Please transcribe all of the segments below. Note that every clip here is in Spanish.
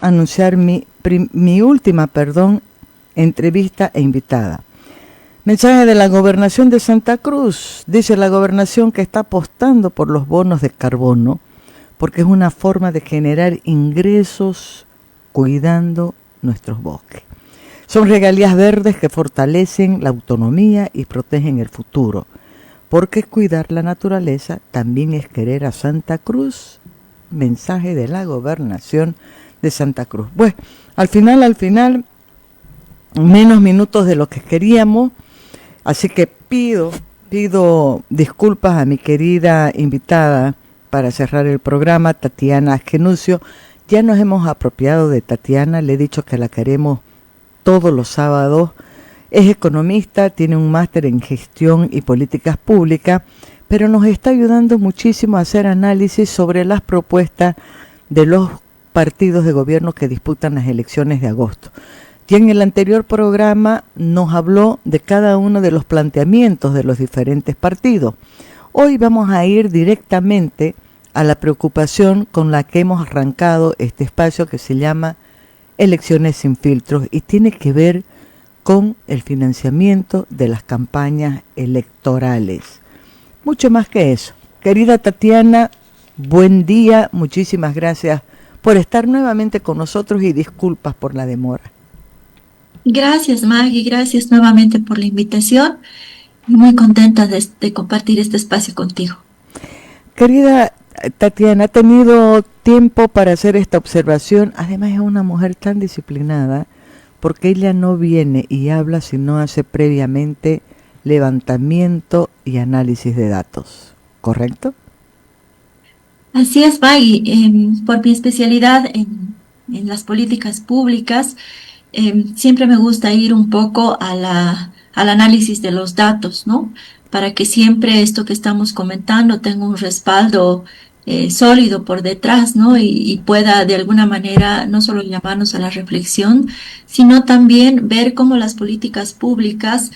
anunciar mi última entrevista e invitada. Mensaje de la Gobernación de Santa Cruz. Dice la Gobernación que está apostando por los bonos de carbono porque es una forma de generar ingresos cuidando nuestros bosques. Son regalías verdes que fortalecen la autonomía y protegen el futuro, porque cuidar la naturaleza también es querer a Santa Cruz. Mensaje de la Gobernación de Santa Cruz. Bueno, al final, menos minutos de lo que queríamos, así que pido disculpas a mi querida invitada para cerrar el programa, Tatiana Asquenucio. Ya nos hemos apropiado de Tatiana, le he dicho que la queremos todos los sábados. Es economista, tiene un máster en gestión y políticas públicas, pero nos está ayudando muchísimo a hacer análisis sobre las propuestas de los partidos de gobierno que disputan las elecciones de agosto. Y en el anterior programa nos habló de cada uno de los planteamientos de los diferentes partidos. Hoy vamos a ir directamente a la preocupación con la que hemos arrancado este espacio que se llama Elecciones sin filtros y tiene que ver con el financiamiento de las campañas electorales. Mucho más que eso. Querida Tatiana, buen día, muchísimas gracias por estar nuevamente con nosotros y disculpas por la demora. Gracias, Maggie, gracias nuevamente por la invitación y muy contenta de compartir este espacio contigo. Querida Tatiana, ha tenido tiempo para hacer esta observación, además es una mujer tan disciplinada, porque ella no viene y habla si no hace previamente levantamiento y análisis de datos, ¿correcto? Así es, Maggie, por mi especialidad en las políticas públicas, siempre me gusta ir un poco al análisis de los datos, ¿no? Para que siempre esto que estamos comentando tenga un respaldo sólido por detrás, ¿no? Y pueda de alguna manera no solo llamarnos a la reflexión, sino también ver cómo las políticas públicas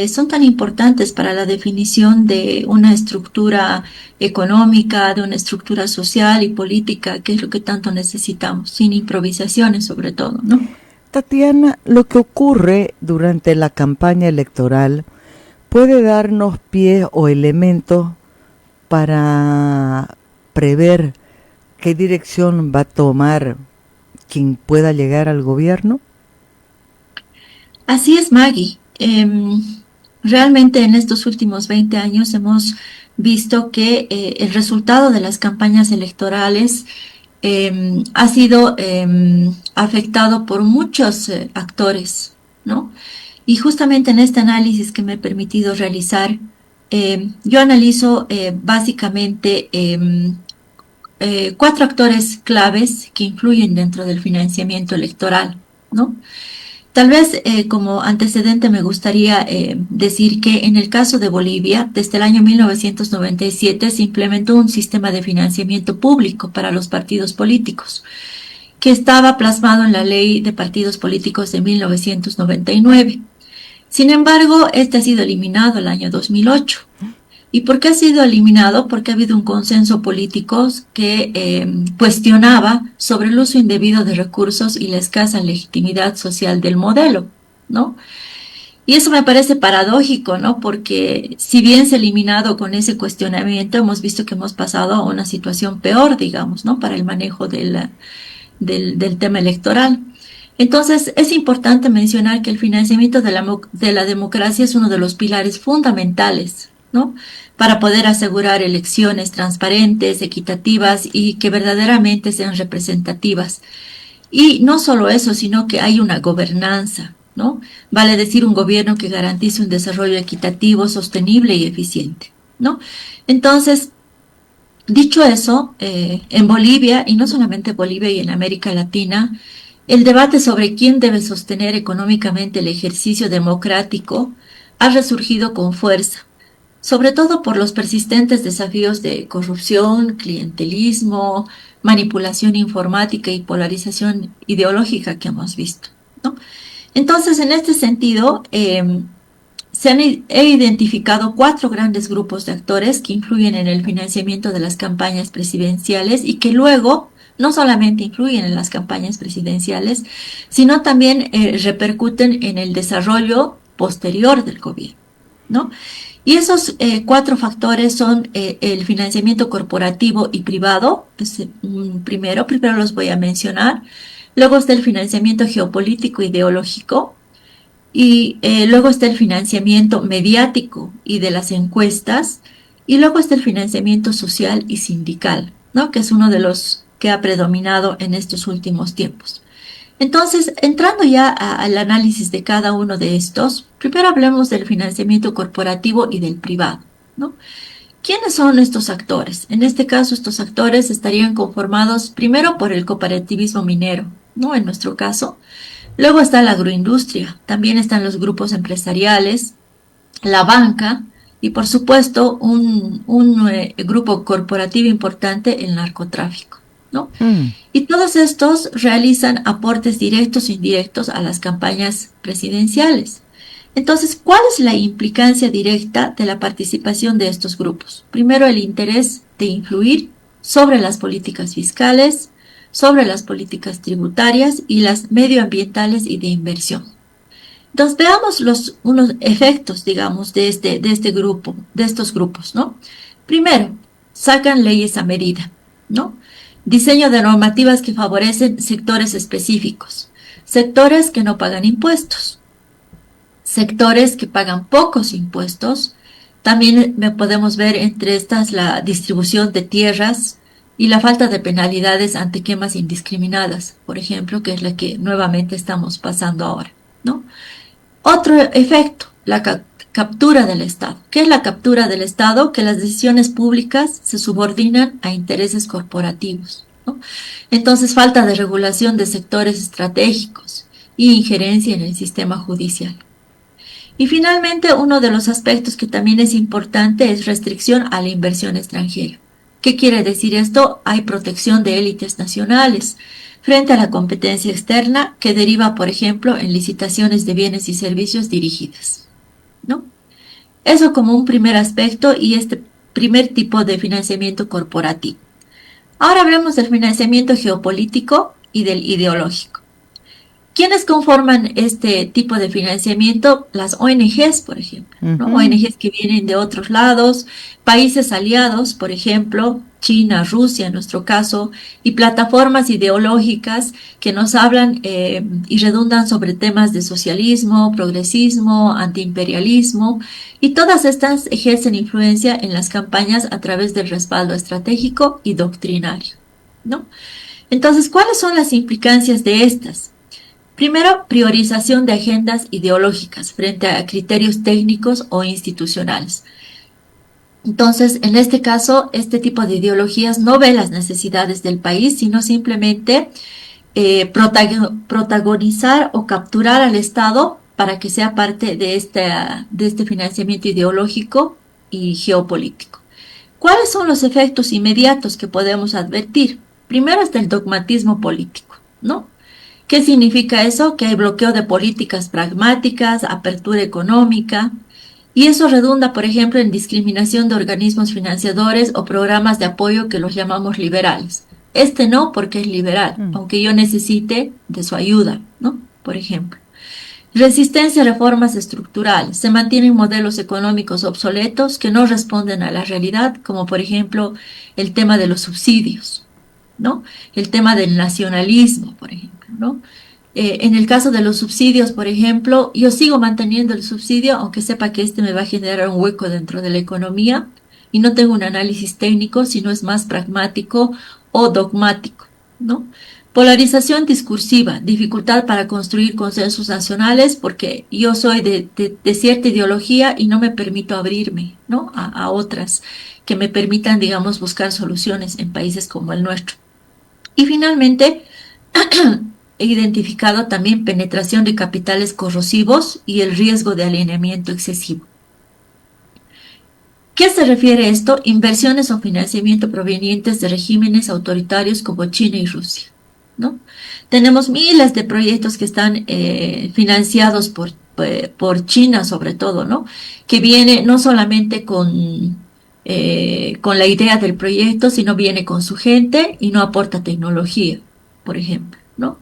son tan importantes para la definición de una estructura económica, de una estructura social y política, que es lo que tanto necesitamos, sin improvisaciones sobre todo, ¿no? Tatiana, lo que ocurre durante la campaña electoral puede darnos pie o elementos para prever qué dirección va a tomar quien pueda llegar al gobierno. Así es, Maggie. Realmente en estos últimos 20 años hemos visto que el resultado de las campañas electorales ha sido afectado por muchos actores, ¿no? Y justamente en este análisis que me he permitido realizar, yo analizo básicamente 4 actores claves que influyen dentro del financiamiento electoral, ¿no? Tal vez como antecedente me gustaría decir que en el caso de Bolivia, desde el año 1997 se implementó un sistema de financiamiento público para los partidos políticos, que estaba plasmado en la Ley de Partidos Políticos de 1999. Sin embargo, este ha sido eliminado el año 2008. ¿Y por qué ha sido eliminado? Porque ha habido un consenso político que cuestionaba sobre el uso indebido de recursos y la escasa legitimidad social del modelo, ¿no? Y eso me parece paradójico, ¿no? Porque si bien se ha eliminado con ese cuestionamiento, hemos visto que hemos pasado a una situación peor, digamos, ¿no? Para el manejo del tema electoral. Entonces, es importante mencionar que el financiamiento de la democracia es uno de los pilares fundamentales, ¿no? Para poder asegurar elecciones transparentes, equitativas y que verdaderamente sean representativas. Y no solo eso, sino que hay una gobernanza, ¿no? Vale decir, un gobierno que garantice un desarrollo equitativo, sostenible y eficiente, ¿no? Entonces, dicho eso, en Bolivia, y no solamente Bolivia y en América Latina, el debate sobre quién debe sostener económicamente el ejercicio democrático ha resurgido con fuerza, sobre todo por los persistentes desafíos de corrupción, clientelismo, manipulación informática y polarización ideológica que hemos visto, ¿no? Entonces, en este sentido, he identificado 4 grandes grupos de actores que influyen en el financiamiento de las campañas presidenciales y que luego no solamente influyen en las campañas presidenciales, sino también repercuten en el desarrollo posterior del gobierno, ¿no? Y esos cuatro factores son el financiamiento corporativo y privado, primero los voy a mencionar, luego está el financiamiento geopolítico ideológico, y luego está el financiamiento mediático y de las encuestas, y luego está el financiamiento social y sindical, ¿no? Que es uno de los que ha predominado en estos últimos tiempos. Entonces, entrando ya al análisis de cada uno de estos, primero hablemos del financiamiento corporativo y del privado, ¿no? ¿Quiénes son estos actores? En este caso, estos actores estarían conformados primero por el cooperativismo minero, ¿no? En nuestro caso. Luego está la agroindustria, también están los grupos empresariales, la banca y por supuesto un grupo corporativo importante, el narcotráfico, ¿no? Y todos estos realizan aportes directos e indirectos a las campañas presidenciales. Entonces, ¿cuál es la implicancia directa de la participación de estos grupos? Primero, el interés de influir sobre las políticas fiscales, sobre las políticas tributarias y las medioambientales y de inversión. Entonces, veamos unos efectos, digamos, de este grupo, de estos grupos, ¿no? Primero, sacan leyes a medida, ¿no? Diseño de normativas que favorecen sectores específicos, sectores que no pagan impuestos, sectores que pagan pocos impuestos. También podemos ver entre estas la distribución de tierras y la falta de penalidades ante quemas indiscriminadas, por ejemplo, que es la que nuevamente estamos pasando ahora, ¿no? Otro efecto, la captura del Estado. ¿Qué es la captura del Estado? Que las decisiones públicas se subordinan a intereses corporativos, ¿no? Entonces, falta de regulación de sectores estratégicos y injerencia en el sistema judicial. Y finalmente, uno de los aspectos que también es importante es restricción a la inversión extranjera. ¿Qué quiere decir esto? Hay protección de élites nacionales frente a la competencia externa que deriva, por ejemplo, en licitaciones de bienes y servicios dirigidas, ¿no? Eso como un primer aspecto y este primer tipo de financiamiento corporativo. Ahora hablemos del financiamiento geopolítico y del ideológico. ¿Quiénes conforman este tipo de financiamiento? Las ONGs, por ejemplo, ¿no? ONGs que vienen de otros lados, países aliados, por ejemplo, China, Rusia en nuestro caso, y plataformas ideológicas que nos hablan y redundan sobre temas de socialismo, progresismo, antiimperialismo, y todas estas ejercen influencia en las campañas a través del respaldo estratégico y doctrinario, ¿no? Entonces, ¿cuáles son las implicancias de estas? Primero, priorización de agendas ideológicas frente a criterios técnicos o institucionales. Entonces, en este caso, este tipo de ideologías no ve las necesidades del país, sino simplemente protagonizar o capturar al Estado para que sea parte de este financiamiento ideológico y geopolítico. ¿Cuáles son los efectos inmediatos que podemos advertir? Primero está el dogmatismo político, ¿no? ¿Qué significa eso? Que hay bloqueo de políticas pragmáticas, apertura económica, y eso redunda, por ejemplo, en discriminación de organismos financiadores o programas de apoyo que los llamamos liberales. Este no porque es liberal, aunque yo necesite de su ayuda, ¿no? Por ejemplo. Resistencia a reformas estructurales. Se mantienen modelos económicos obsoletos que no responden a la realidad, como por ejemplo el tema de los subsidios, ¿no? El tema del nacionalismo, por ejemplo, ¿no? En el caso de los subsidios, por ejemplo, yo sigo manteniendo el subsidio, aunque sepa que este me va a generar un hueco dentro de la economía y no tengo un análisis técnico, sino es más pragmático o dogmático, ¿no? Polarización discursiva, dificultad para construir consensos nacionales porque yo soy de cierta ideología y no me permito abrirme, ¿no? a otras que me permitan, digamos, buscar soluciones en países como el nuestro. Y finalmente, he identificado también penetración de capitales corrosivos y el riesgo de alineamiento excesivo. ¿Qué se refiere a esto? Inversiones o financiamiento provenientes de regímenes autoritarios como China y Rusia, ¿no? Tenemos miles de proyectos que están financiados por China sobre todo, ¿no? Que viene no solamente con con la idea del proyecto, sino viene con su gente y no aporta tecnología, por ejemplo, ¿no?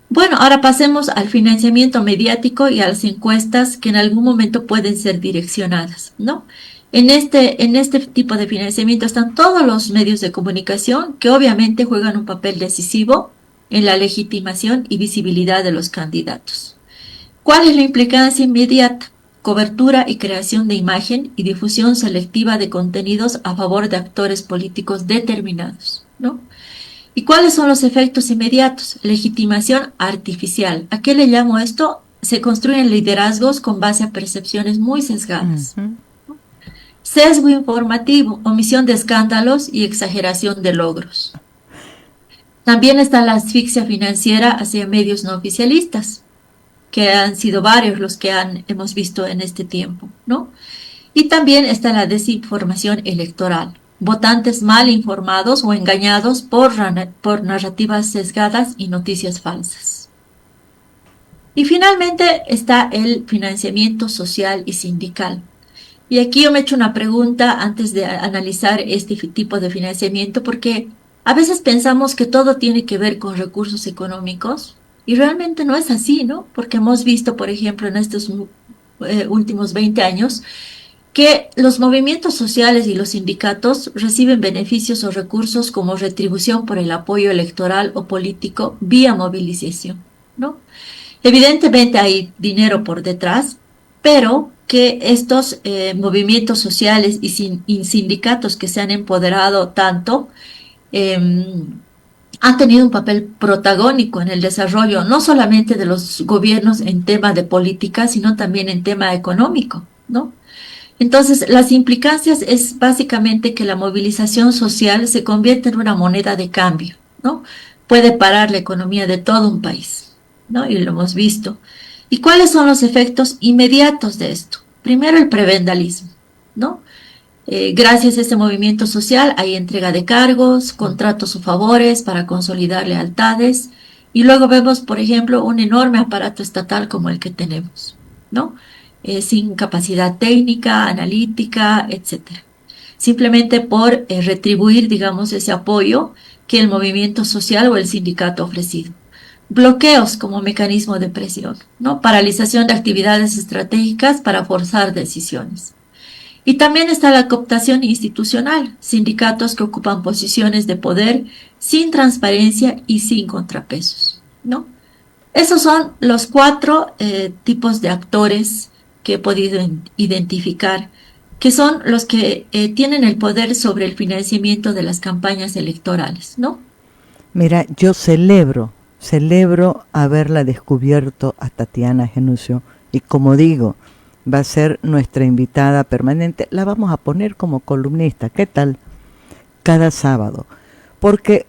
Bueno, ahora pasemos al financiamiento mediático y a las encuestas que en algún momento pueden ser direccionadas, ¿no? En este tipo de financiamiento están todos los medios de comunicación que obviamente juegan un papel decisivo en la legitimación y visibilidad de los candidatos. ¿Cuál es la implicancia inmediata? Cobertura y creación de imagen y difusión selectiva de contenidos a favor de actores políticos determinados, ¿no? ¿Y cuáles son los efectos inmediatos? Legitimación artificial. ¿A qué le llamo esto? Se construyen liderazgos con base a percepciones muy sesgadas. Sesgo informativo, omisión de escándalos y exageración de logros. También está la asfixia financiera hacia medios no oficialistas, que han sido varios los que hemos visto en este tiempo, ¿no? Y también está la desinformación electoral. Votantes mal informados o engañados por narrativas sesgadas y noticias falsas. Y finalmente está el financiamiento social y sindical. Y aquí yo me he hecho una pregunta antes de analizar este tipo de financiamiento, porque a veces pensamos que todo tiene que ver con recursos económicos y realmente no es así, ¿no? Porque hemos visto, por ejemplo, en estos últimos 20 años, que los movimientos sociales y los sindicatos reciben beneficios o recursos como retribución por el apoyo electoral o político vía movilización, ¿no? Evidentemente hay dinero por detrás, pero que estos movimientos sociales y sindicatos que se han empoderado tanto han tenido un papel protagónico en el desarrollo no solamente de los gobiernos en tema de política, sino también en tema económico, ¿no? Entonces, las implicancias es básicamente que la movilización social se convierte en una moneda de cambio, ¿no? Puede parar la economía de todo un país, ¿no? Y lo hemos visto. ¿Y cuáles son los efectos inmediatos de esto? Primero, el prebendalismo, ¿no? Gracias a este movimiento social hay entrega de cargos, contratos o favores para consolidar lealtades y luego vemos, por ejemplo, un enorme aparato estatal como el que tenemos, ¿no? Sin capacidad técnica, analítica, etcétera. Simplemente por retribuir, digamos, ese apoyo que el movimiento social o el sindicato ha ofrecido. Bloqueos como mecanismo de presión, ¿no? Paralización de actividades estratégicas para forzar decisiones. Y también está la cooptación institucional, sindicatos que ocupan posiciones de poder sin transparencia y sin contrapesos, ¿no? Esos son los 4 tipos de actores que he podido identificar, que son los que tienen el poder sobre el financiamiento de las campañas electorales, ¿no? Mira, yo celebro haberla descubierto a Tatiana Genucio y como digo, va a ser nuestra invitada permanente, la vamos a poner como columnista, ¿qué tal? Cada sábado, porque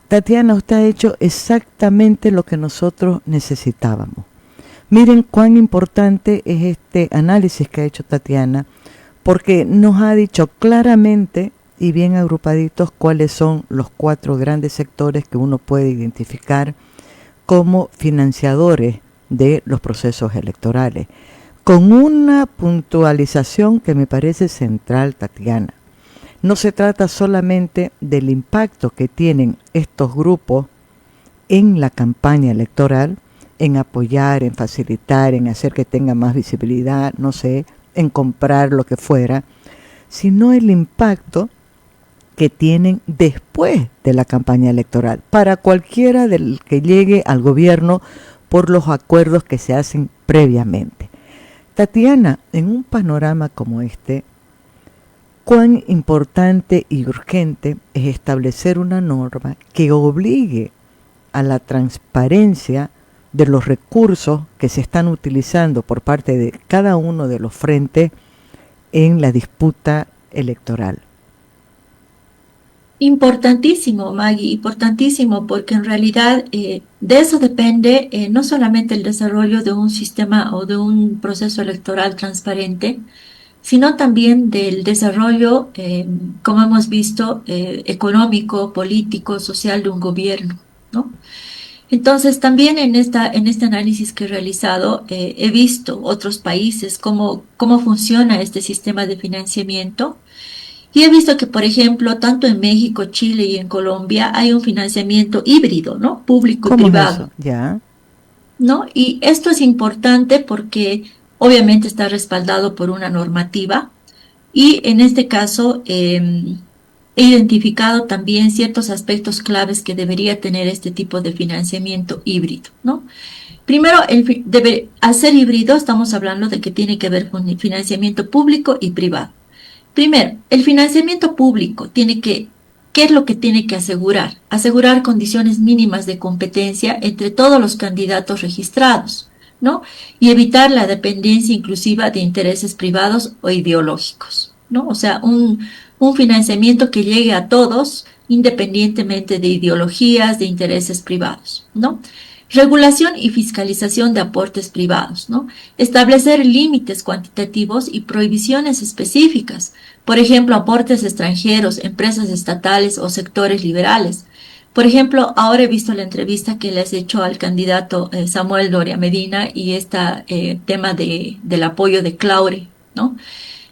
Tatiana, usted ha hecho exactamente lo que nosotros necesitábamos. Miren cuán importante es este análisis que ha hecho Tatiana, porque nos ha dicho claramente y bien agrupaditos cuáles son los 4 grandes sectores que uno puede identificar como financiadores de los procesos electorales, con una puntualización que me parece central, Tatiana. No se trata solamente del impacto que tienen estos grupos en la campaña electoral, en apoyar, en facilitar, en hacer que tenga más visibilidad, no sé, en comprar lo que fuera, sino el impacto que tienen después de la campaña electoral, para cualquiera del que llegue al gobierno por los acuerdos que se hacen previamente. Tatiana, en un panorama como este, cuán importante y urgente es establecer una norma que obligue a la transparencia de los recursos que se están utilizando por parte de cada uno de los frentes en la disputa electoral. Importantísimo, Maggie, importantísimo, porque en realidad de eso depende no solamente el desarrollo de un sistema o de un proceso electoral transparente, sino también del desarrollo, como hemos visto, económico, político, social de un gobierno, ¿no? Entonces, también en este análisis que he realizado, he visto otros países, cómo funciona este sistema de financiamiento. Y he visto que, por ejemplo, tanto en México, Chile y en Colombia hay un financiamiento híbrido, ¿no? Público y ¿Cómo es privado, eso? Ya. ¿no? Y esto es importante porque obviamente está respaldado por una normativa y en este caso he identificado también ciertos aspectos claves que debería tener este tipo de financiamiento híbrido, ¿no? Primero, al ser híbrido estamos hablando de que tiene que ver con el financiamiento público y privado. Primero, el financiamiento público ¿qué es lo que tiene que asegurar? Asegurar condiciones mínimas de competencia entre todos los candidatos registrados, ¿no? Y evitar la dependencia inclusiva de intereses privados o ideológicos, ¿no? O sea, un financiamiento que llegue a todos independientemente de ideologías, de intereses privados, ¿no? Regulación y fiscalización de aportes privados, ¿no? Establecer límites cuantitativos y prohibiciones específicas, por ejemplo, aportes extranjeros, empresas estatales o sectores liberales. Por ejemplo, ahora he visto la entrevista que le has hecho al candidato Samuel Doria Medina y este tema del apoyo de Claure, ¿no?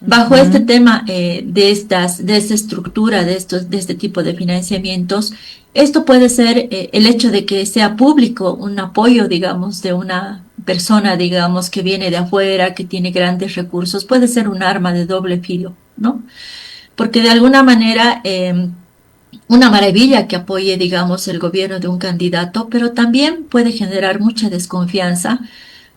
Bajo este Ujú. tema de esta estructura, de este tipo de financiamientos, esto puede ser el hecho de que sea público un apoyo, digamos, de una persona, digamos, que viene de afuera, que tiene grandes recursos, puede ser un arma de doble filo, ¿no? Porque de alguna manera, una maravilla que apoye, digamos, el gobierno de un candidato, pero también puede generar mucha desconfianza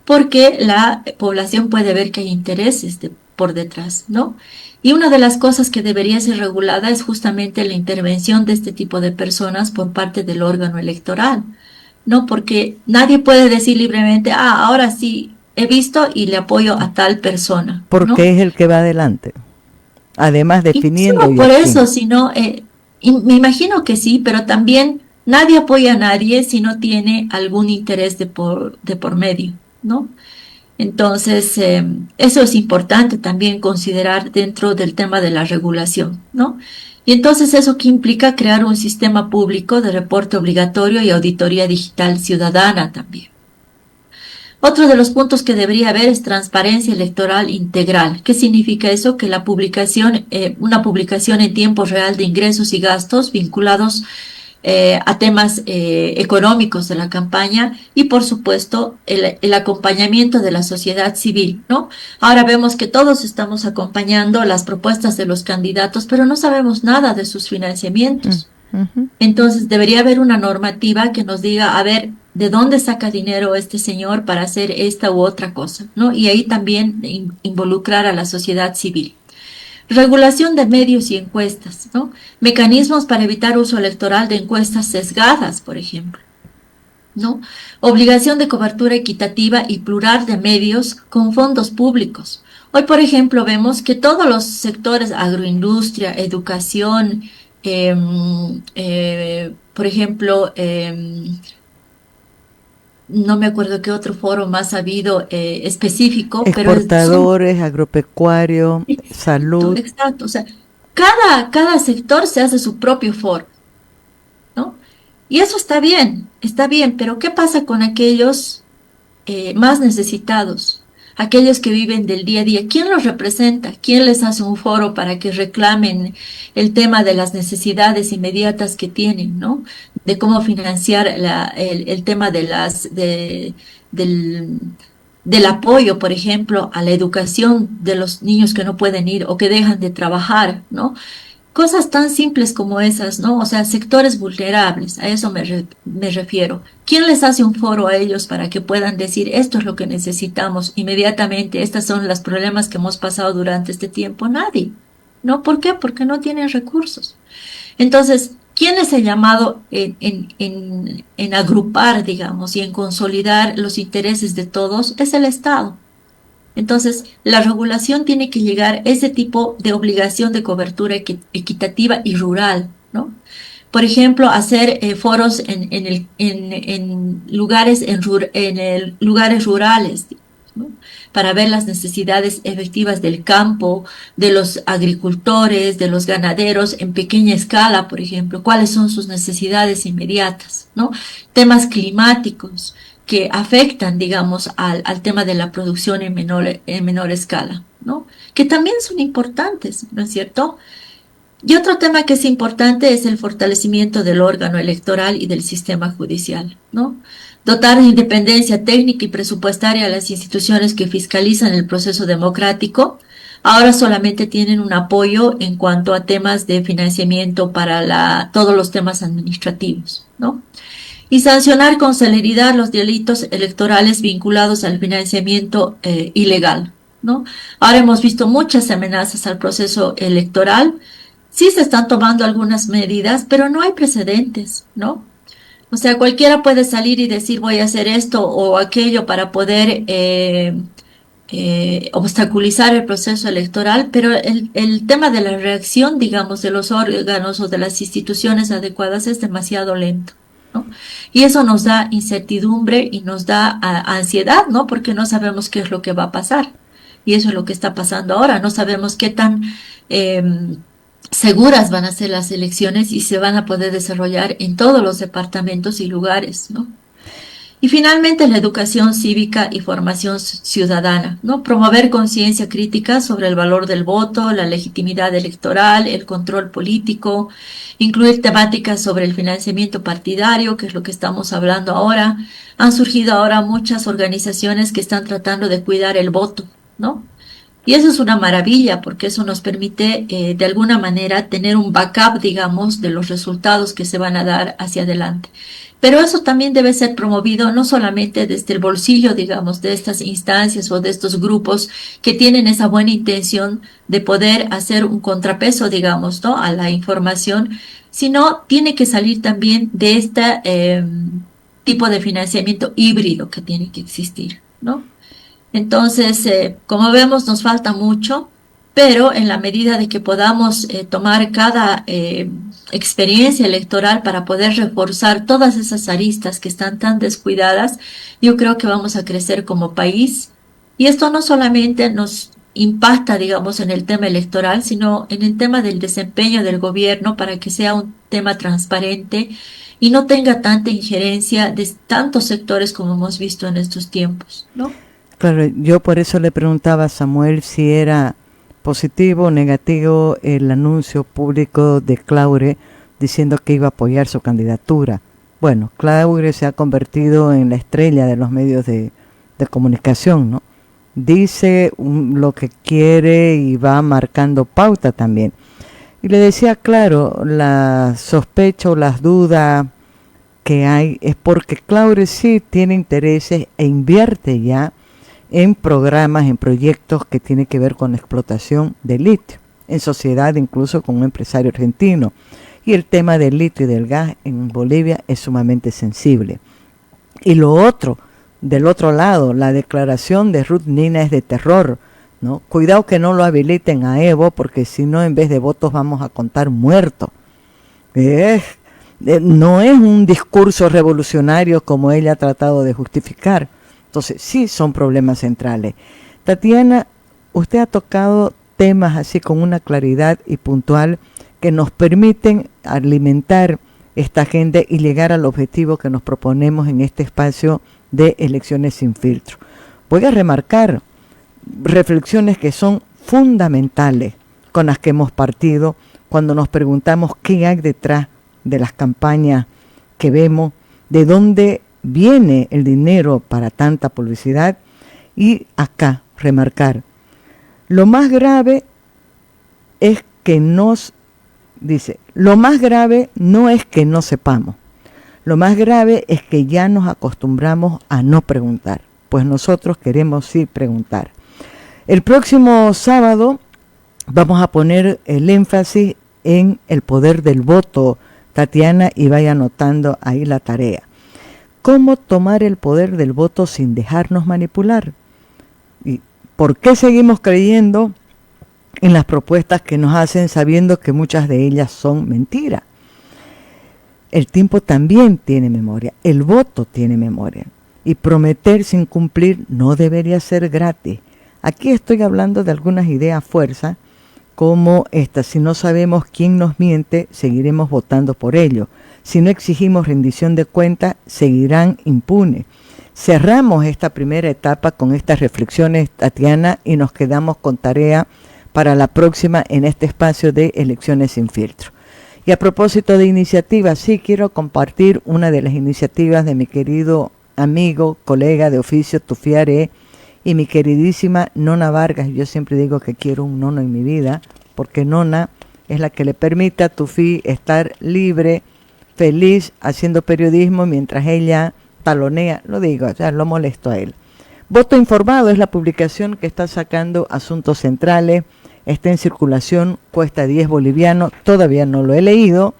porque la población puede ver que hay intereses por detrás, ¿no? Y una de las cosas que debería ser regulada es justamente la intervención de este tipo de personas por parte del órgano electoral, ¿no? Porque nadie puede decir libremente, ahora sí, he visto y le apoyo a tal persona, Porque ¿no? es el que va adelante. Además, Y no definiendo solo y por a quién. eso, sino, me imagino que sí, pero también nadie apoya a nadie si no tiene algún interés de por medio, ¿no? Entonces, eso es importante también considerar dentro del tema de la regulación, ¿no? Y entonces eso que implica crear un sistema público de reporte obligatorio y auditoría digital ciudadana también. Otro de los puntos que debería haber es transparencia electoral integral. ¿Qué significa eso? Que la publicación, una publicación en tiempo real de ingresos y gastos vinculados a temas económicos de la campaña y, por supuesto, el acompañamiento de la sociedad civil, ¿no? Ahora vemos que todos estamos acompañando las propuestas de los candidatos, pero no sabemos nada de sus Mm, financiamientos. ujú. Entonces, debería haber una normativa que nos diga, a ver, ¿de dónde saca dinero este señor para hacer esta u otra cosa? ¿No? Y ahí también involucrar a la sociedad civil. Regulación de medios y encuestas, ¿no? Mecanismos para evitar uso electoral de encuestas sesgadas, por ejemplo, ¿no? Obligación de cobertura equitativa y plural de medios con fondos públicos. Hoy, por ejemplo, vemos que todos los sectores, agroindustria, educación, por ejemplo, no me acuerdo qué otro foro más ha habido específico, pero son Exportadores, agropecuario, exacto, salud. exacto. O sea, cada sector se hace su propio foro, ¿no? Y eso está bien, pero ¿qué pasa con aquellos más necesitados? Aquellos que viven del día a día. ¿Quién los representa? ¿Quién les hace un foro para que reclamen el tema de las necesidades inmediatas que tienen, ¿no? De cómo financiar el tema del, del apoyo, por ejemplo, a la educación de los niños que no pueden ir o que dejan de trabajar, ¿no? Cosas tan simples como esas, ¿no? O sea, sectores vulnerables, a eso me refiero. ¿Quién les hace un foro a ellos para que puedan decir, esto es lo que necesitamos inmediatamente, estos son los problemas que hemos pasado durante este tiempo? Nadie. ¿No? ¿Por qué? Porque no tienen recursos. Entonces, ¿quién es el llamado en agrupar, digamos, y en consolidar los intereses de todos? Es el Estado. Entonces, la regulación tiene que llegar a ese tipo de obligación de cobertura equitativa y rural, ¿no? Por ejemplo, hacer foros en lugares, lugares rurales, ¿no? Para ver las necesidades efectivas del campo, de los agricultores, de los ganaderos en pequeña escala, por ejemplo, cuáles son sus necesidades inmediatas, ¿no? Temas climáticos que afectan, digamos, al tema de la producción en menor escala, ¿no? Que también son importantes, ¿no es cierto? Y otro tema que es importante es el fortalecimiento del órgano electoral y del sistema judicial, ¿no? Dotar de independencia técnica y presupuestaria a las instituciones que fiscalizan el proceso democrático. Ahora solamente tienen un apoyo en cuanto a temas de financiamiento para todos los temas administrativos, ¿no? Y sancionar con celeridad los delitos electorales vinculados al financiamiento ilegal, ¿no? Ahora hemos visto muchas amenazas al proceso electoral. Sí se están tomando algunas medidas, pero no hay precedentes, ¿no? O sea, cualquiera puede salir y decir voy a hacer esto o aquello para poder obstaculizar el proceso electoral, pero el tema de la reacción, digamos, de los órganos o de las instituciones adecuadas es demasiado lento, ¿no? Y eso nos da incertidumbre y nos da ansiedad, ¿no? Porque no sabemos qué es lo que va a pasar. Y eso es lo que está pasando ahora. No sabemos qué tan seguras van a ser las elecciones y se van a poder desarrollar en todos los departamentos y lugares, ¿no? Y finalmente la educación cívica y formación ciudadana, ¿no? Promover conciencia crítica sobre el valor del voto, la legitimidad electoral, el control político, incluir temáticas sobre el financiamiento partidario, que es lo que estamos hablando ahora. Han surgido ahora muchas organizaciones que están tratando de cuidar el voto, ¿no? Y eso es una maravilla porque eso nos permite de alguna manera tener un backup, digamos, de los resultados que se van a dar hacia adelante. Pero eso también debe ser promovido no solamente desde el bolsillo, digamos, de estas instancias o de estos grupos que tienen esa buena intención de poder hacer un contrapeso, digamos, ¿no? A la información, sino tiene que salir también de este tipo de financiamiento híbrido que tiene que existir, ¿no? Entonces, como vemos, nos falta mucho, pero en la medida de que podamos tomar cada experiencia electoral para poder reforzar todas esas aristas que están tan descuidadas, yo creo que vamos a crecer como país. Y esto no solamente nos impacta, digamos, en el tema electoral, sino en el tema del desempeño del gobierno para que sea un tema transparente y no tenga tanta injerencia de tantos sectores como hemos visto en estos tiempos, ¿no? Claro, yo por eso le preguntaba a Samuel si era positivo o negativo el anuncio público de Claure diciendo que iba a apoyar su candidatura. Bueno, Claure se ha convertido en la estrella de los medios de comunicación, ¿no? Dice lo que quiere y va marcando pauta también. Y le decía, claro, la sospecha o las dudas que hay es porque Claure sí tiene intereses e invierte ya en programas, en proyectos que tienen que ver con la explotación del litio, en sociedad incluso con un empresario argentino. Y el tema del litio y del gas en Bolivia es sumamente sensible. Y lo otro, del otro lado, la declaración de Ruth Nina es de terror, ¿no? Cuidado que no lo habiliten a Evo, porque si no, en vez de votos vamos a contar muertos. No es un discurso revolucionario como ella ha tratado de justificar. Entonces, sí son problemas centrales. Tatiana, usted ha tocado temas así con una claridad y puntual que nos permiten alimentar esta agenda y llegar al objetivo que nos proponemos en este espacio de elecciones sin filtro. Voy a remarcar reflexiones que son fundamentales con las que hemos partido cuando nos preguntamos qué hay detrás de las campañas que vemos, de dónde viene el dinero para tanta publicidad. Y acá remarcar, lo más grave es que lo más grave no es que no sepamos, lo más grave es que ya nos acostumbramos a no preguntar, pues nosotros queremos sí preguntar. El próximo sábado vamos a poner el énfasis en el poder del voto, Tatiana, y vaya anotando ahí la tarea. ¿Cómo tomar el poder del voto sin dejarnos manipular? ¿Y por qué seguimos creyendo en las propuestas que nos hacen sabiendo que muchas de ellas son mentiras? El tiempo también tiene memoria, el voto tiene memoria. Y prometer sin cumplir no debería ser gratis. Aquí estoy hablando de algunas ideas fuerza, como esta: si no sabemos quién nos miente, seguiremos votando por ello. Si no exigimos rendición de cuentas, seguirán impunes. Cerramos esta primera etapa con estas reflexiones, Tatiana, y nos quedamos con tarea para la próxima en este espacio de Elecciones sin Filtro. Y a propósito de iniciativas, sí quiero compartir una de las iniciativas de mi querido amigo, colega de oficio Tufiare y mi queridísima Nona Vargas. Yo siempre digo que quiero un nono en mi vida, porque Nona es la que le permite a Tufi estar libre, feliz, haciendo periodismo mientras ella talonea, lo digo, o sea, lo molesto a él. Voto Informado es la publicación que está sacando Asuntos Centrales, está en circulación, cuesta 10 bolivianos, todavía no lo he leído,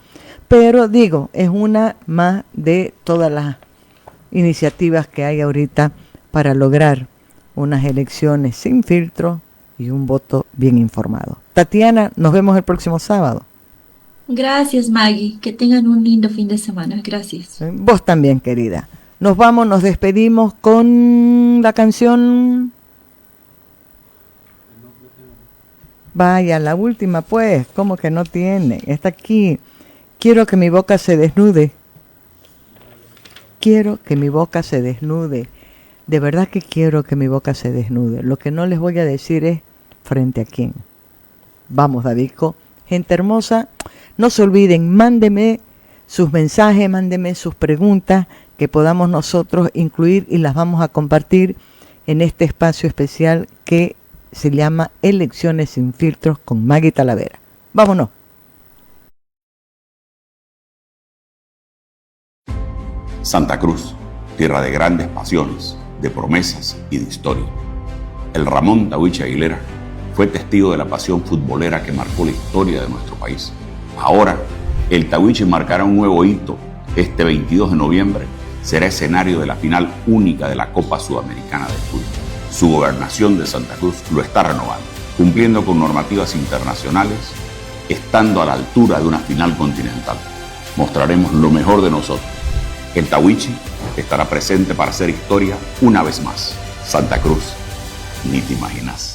pero digo, es una más de todas las iniciativas que hay ahorita para lograr unas elecciones sin filtro y un voto bien informado. Tatiana, nos vemos el próximo sábado. Gracias, Maggie. Que tengan un lindo fin de semana. Gracias. Vos también, querida. Nos vamos, nos despedimos con la canción. Vaya, la última pues, ¿cómo que no tiene? Está aquí. Quiero que mi boca se desnude. Quiero que mi boca se desnude. De verdad que quiero que mi boca se desnude. Lo que no les voy a decir es frente a quién. Vamos, Davidco. Gente hermosa, no se olviden, mándeme sus mensajes, mándeme sus preguntas que podamos nosotros incluir y las vamos a compartir en este espacio especial que se llama Elecciones sin Filtros con Maggie Talavera. Vámonos. Santa Cruz, tierra de grandes pasiones, de promesas y de historia. El Ramón Tahuichi Aguilera fue testigo de la pasión futbolera que marcó la historia de nuestro país. Ahora, el Tahuichi marcará un nuevo hito. Este 22 de noviembre será escenario de la final única de la Copa Sudamericana de Fútbol. Su gobernación de Santa Cruz lo está renovando, cumpliendo con normativas internacionales, estando a la altura de una final continental. Mostraremos lo mejor de nosotros. El Tahuichi estará presente para hacer historia una vez más. Santa Cruz, ni te imaginas.